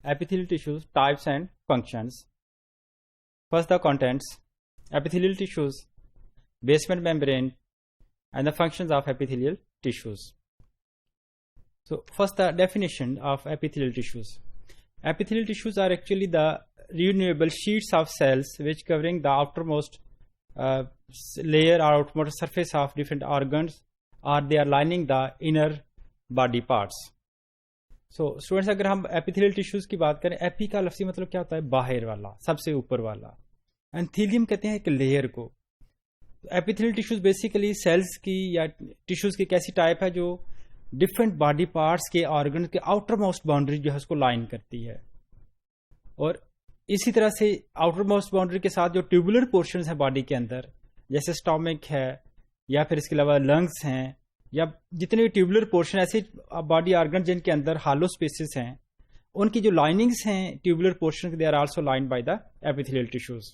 epithelial tissues, types and functions. First, the contents. Epithelial tissues, basement membrane, and the functions of epithelial tissues. So, first, the definition of epithelial tissues. Epithelial tissues are actually the renewable sheets of cells which covering the outermost layer or outermost surface of different organs, or they are lining the inner body parts. So students, اگر ہم epithelial tissues کی بات کریں, epi کا لفظی مطلب کیا ہوتا ہے؟ باہر والا, سب سے اوپر والا. Epithelium کہتے ہیں ایک لیئر کو. Epithelial tissues بیسیکلی سیلز کی یا ٹیشوز کی ایک ایسی ٹائپ ہے جو ڈفرینٹ باڈی پارٹس کے آرگن کے آؤٹر موسٹ باؤنڈری جو ہے اس کو لائن کرتی ہے, اور اسی طرح سے آؤٹر موسٹ باؤنڈری کے ساتھ جو ٹیوبولر پورشنز ہیں باڈی کے اندر, جیسے اسٹامک ہے یا پھر اس کے علاوہ لنگس ہیں, یا جتنے بھی ٹیوبولر پورشن ایسے باڈی آرگن جن کے اندر ہالو اسپیسز ہیں, ان کی جو لائننگس ہیں tubular portion, they are also lined by the epithelial tissues.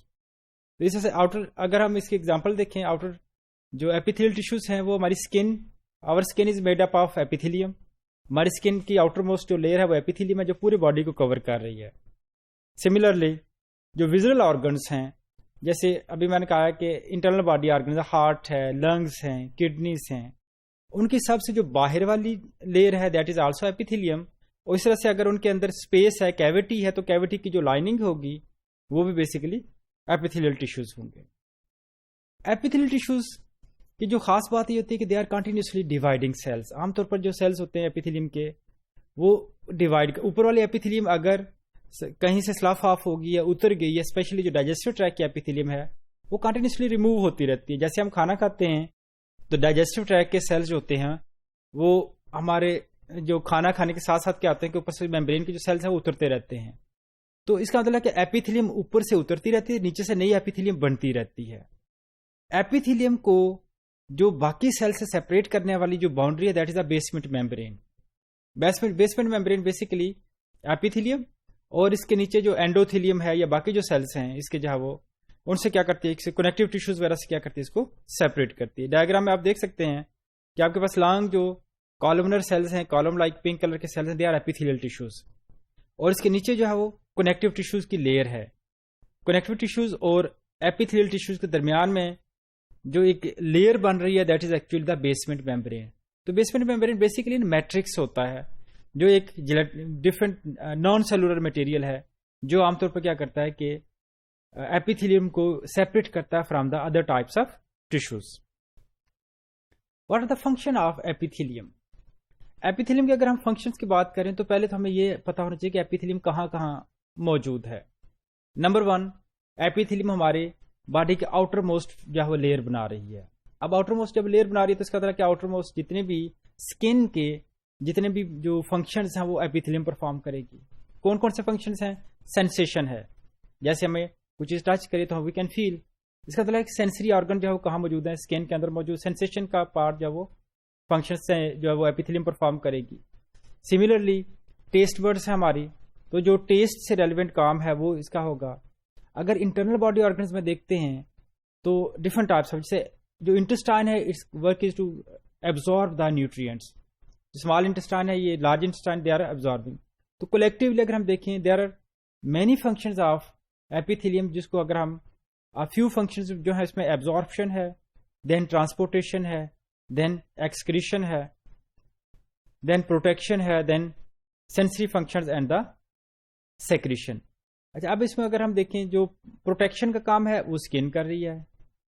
تو اس سے آؤٹر, اگر ہم اس کی ایگزامپل دیکھیں, آؤٹر جو ایپیتھیلیل ٹیشوز ہیں وہ ہماری skin, our skin is made up of epithelium. ہماری اسکن کی آؤٹر موسٹ جو لیئر ہے وہ ایپیتھیلیم ہے جو پورے باڈی کو کور کر رہی ہے. سملرلی جو ویژول آرگنس ہیں, جیسے ابھی میں نے کہا کہ انٹرنل باڈی آرگنز, ہارٹ ہے, لنگس ہیں, کڈنیز ہیں, ان کی سب سے جو باہر والی لیئر ہے دیٹ از آلسو ایپیتھیلیم. اور اس طرح سے اگر ان کے اندر اسپیس ہے, کیویٹی ہے, تو کیویٹی کی جو لائننگ ہوگی وہ بھی بیسیکلی ایپیتھیلیل ٹیشوز ہوں گے. ایپیتھیلیل ٹیشوز کی جو خاص بات یہ ہوتی ہے کہ they are continuously dividing cells. عام طور پر جو سیلس ہوتے ہیں ایپیتھیلیم کے وہ ڈیوائڈ, اوپر والے ایپیتھیلیم اگر کہیں سے سلاف آف ہوگی یا اتر گئی, یا اسپیشلی جو ڈائجسٹو ٹریک کی ایپیتھیلیم ہے وہ کنٹینیوسلی ریموو ہوتی رہتی ہے. جیسے ہم کھانا کھاتے ہیں تو ڈائجسٹو ٹریک کے سیلز جو ہوتے ہیں وہ ہمارے جو کھانا کھانے کے ساتھ ساتھ کیا ہوتے ہیں کہ اوپر سے میمبرین کے جو سیلز ہیں وہ اترتے رہتے ہیں. تو اس کا مطلب ہے کہ ایپیتھیلیم اوپر سے اترتی رہتی ہے, نیچے سے نئی ایپیتھیلیم بنتی رہتی ہے. ایپیتھیلیم کو جو باقی سیل سے سیپریٹ کرنے والی جو باؤنڈری ہے that is the basement membrane. Basement membrane basically epithelium اور اس کے نیچے جو اینڈوتھیلیم ہے یا باقی جو سیلز ہیں اس کے جو ہے وہ ان سے کیا کرتی ہے, کنیکٹو ٹیشوز وغیرہ سے کیا کرتی ہے, اس کو سیپریٹ کرتی ہے. ڈائیگرام میں آپ دیکھ سکتے ہیں کہ آپ کے پاس لانگ جو کالمنر سیلز ہیں, کالم لائک پنک کلر کے سیلز ہیں, دے آر ایپیتھیلیل ٹیشوز, اور اس کے نیچے جو ہے وہ کنیکٹو ٹیشوز کی لیئر ہے. کنیکٹو ٹیشوز اور ایپیتھیلیل ٹیشوز کے درمیان میں جو ایک لیئر بن رہی ہے that is actually the basement membrane. تو بیسمنٹ میمبرین بیسیکلی میٹرکس ہوتا ہے جو ایک ڈفرینٹ نان سیلولر مٹیریل ہے جو عام طور پر کیا کرتا ہے کہ ایپیتھیلیم کو سیپریٹ کرتا ہے from the other types of tissues. What are the function of epithelium? Epithelium کی اگر ہم فنکشنز کی بات کریں تو پہلے تو ہمیں یہ پتا ہونا چاہیے کہ ایپیتھیلیم کہاں کہاں موجود ہے. نمبر 1, ایپیتھیلیم ہمارے باڈی کے آؤٹر موسٹ جو ہے وہ لیئر بنا رہی ہے. اب آؤٹر موسٹ جب لیئر بنا رہی ہے تو اس کا مطلب کہ آؤٹر موسٹ جتنے بھی اسکن کے جتنے بھی جو فنکشنز ہیں وہ ایپیتھیلیم پرفارم کرے گی. کون کون سے فنکشنز ہیں؟ سینسیشن ہے, جیسے ہمیں کوئی چیز ٹچ کرے تو وی کین فیل. اس کا مطلب ہے کہ سینسری آرگن جو ہے وہ کہاں موجود ہے؟ اسکن کے اندر موجود. سینسیشن کا پارٹ جو ہے وہ فنکشنز سے جو ہے وہ ایپیتھیلیم پرفارم کرے گی. سملرلی ٹیسٹ برڈس ہیں ہماری, تو جو ٹیسٹ سے ریلیونٹ کام ہے وہ اس کا ہوگا. اگر انٹرنل باڈی آرگنز میں دیکھتے ہیں تو ڈفرنٹ ٹائپس, جیسے جو انٹسٹائن ہے it's work is to absorb the nutrients. Small intestine ہے, یہ large intestine, they are absorbing. تو کولیکٹیولی اگر ہم دیکھیں there are many functions of epithelium, جس کو اگر ہم فیو فنکشنز جو ہے اس میں ایبزارپشن ہے, دین ٹرانسپورٹیشن ہے, دین ایکسکریشن ہے, دین پروٹیکشن ہے, then sensory functions and the secretion. اچھا, اب اس میں اگر ہم دیکھیں جو پروٹیکشن کا کام ہے وہ اسکن کر رہی ہے.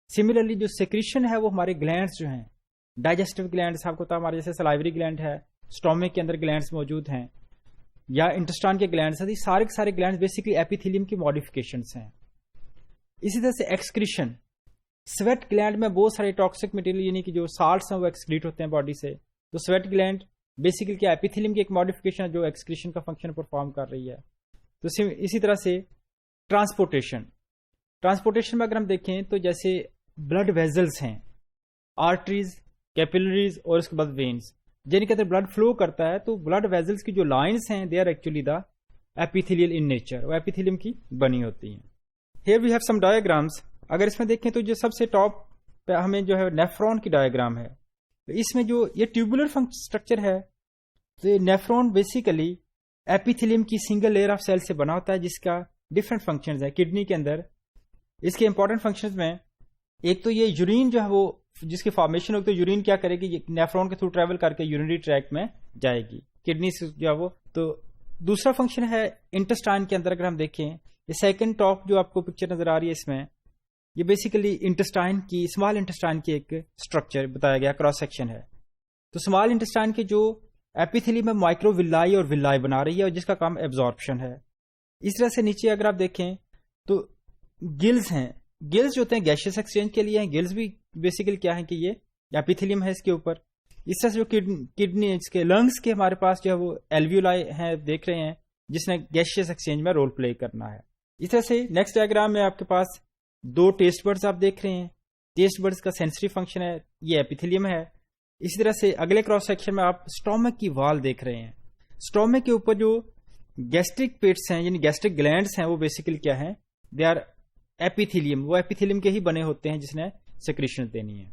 سملرلی جو سیکریشن ہے وہ ہمارے گلینڈس جو ہیں, ڈائجسٹو گلینڈس, آپ کو پتا ہمارے جیسے سلائیوری گلینڈ ہے, اسٹومک کے اندر گلینڈس موجود ہیں, یا انٹسٹائن کے گلینڈس ہیں, سارے کے سارے گلینڈس بیسیکلی ایپیتھیلیم کی ماڈیفکیشنس ہیں. اسی طرح سے ایکسکریشن, سویٹ گلینڈ میں بہت سارے ٹاکسک مٹیریل یعنی کہ جو سالٹس ہیں وہ ایکسکریٹ ہوتے ہیں باڈی سے. تو سویٹ گلینڈ بیسیکلی کیا ایپیتھیلیم کی ایک ماڈیفکیشن ہے جو ایکسکریشن کا فنکشن پرفارم کر رہی ہے. تو اسی طرح سے ٹرانسپورٹیشن میں اگر ہم دیکھیں تو جیسے بلڈ ویزلز ہیں, آرٹریز, کیپلریز اور اس کے بعد وینز, جن کے اندر بلڈ فلو کرتا ہے. تو بلڈ ویزلز کی جو لائنز ہیں they are actually the epithelial in nature, وہ ایپیتھیلیم کی بنی ہوتی ہیں. Here we have some diagrams. اگر اس میں دیکھیں تو جو سب سے ٹاپ پہ ہمیں جو ہے نیفرون کی ڈائیگرام ہے. تو اس میں جو یہ ٹیوبولر اسٹرکچر ہے, تو یہ نیفرون بیسیکلی ایپیتھیلیم کی سنگل لیئر آف سیل سے بنا ہوتا ہے جس کا ڈفرنٹ فنکشنز ہیں کڈنی کے اندر. اس کے امپورٹنٹ فنکشنز میں ایک تو یہ یورین جو ہے وہ جس کی فارمیشن ہوگی تو یورین کیا کرے گی, نیفرون کے تھرو ٹریول کر کے یورینری ٹریکٹ میں جائے گی کڈنی سے جو ہے وہ. تو دوسرا فنکشن ہے انٹسٹائن کے اندر. اگر ہم دیکھیں یہ سیکنڈ ٹاپ جو آپ کو پکچر نظر آ رہی ہے اس میں, یہ بیسیکلی انٹسٹائن کی اسمال انٹسٹائن کی ایک اسٹرکچر بتایا گیا, کراس سیکشن ہے. تو اسمال انٹسٹائن کے جو ایپیتھیلیم میں مائکرو ولائی اور ولائی بنا رہی ہے اور جس کا کام ایبزارپشن ہے. اس طرح سے نیچے اگر آپ دیکھیں تو گلز ہیں, گلز جو ہوتے ہیں گیشیس ایکسچینج کے لیے ہیں. گلز بھی بیسیکلی کیا ہے کہ یہ ایپیتھیلیم ہے اس کے اوپر. اس طرح سے جو کڈنی اس کے لنگس کے ہمارے پاس جو ہے وہ ایلویولائی ہیں دیکھ رہے ہیں جس نے گیشیس ایکسچینج میں رول پلے کرنا ہے. اس طرح سے نیکسٹ ڈائگرام میں آپ کے پاس دو ٹیسٹ برڈز آپ دیکھ رہے ہیں. ٹیسٹ برڈز کا سینسری فنکشن ہے, یہ ایپیتھیلیم ہے. اسی طرح سے اگلے کراس سیکشن میں آپ سٹومک کی وال دیکھ رہے ہیں. سٹومک کے اوپر جو گیسٹرک پیٹس ہیں یعنی گیسٹرک گلینڈس ہیں وہ بیسیکلی کیا ہیں, دے آر ایپیتھیلیم. وہ ایپیتھیلیم کے ہی بنے ہوتے ہیں جس نے سیکریشن دینی ہے.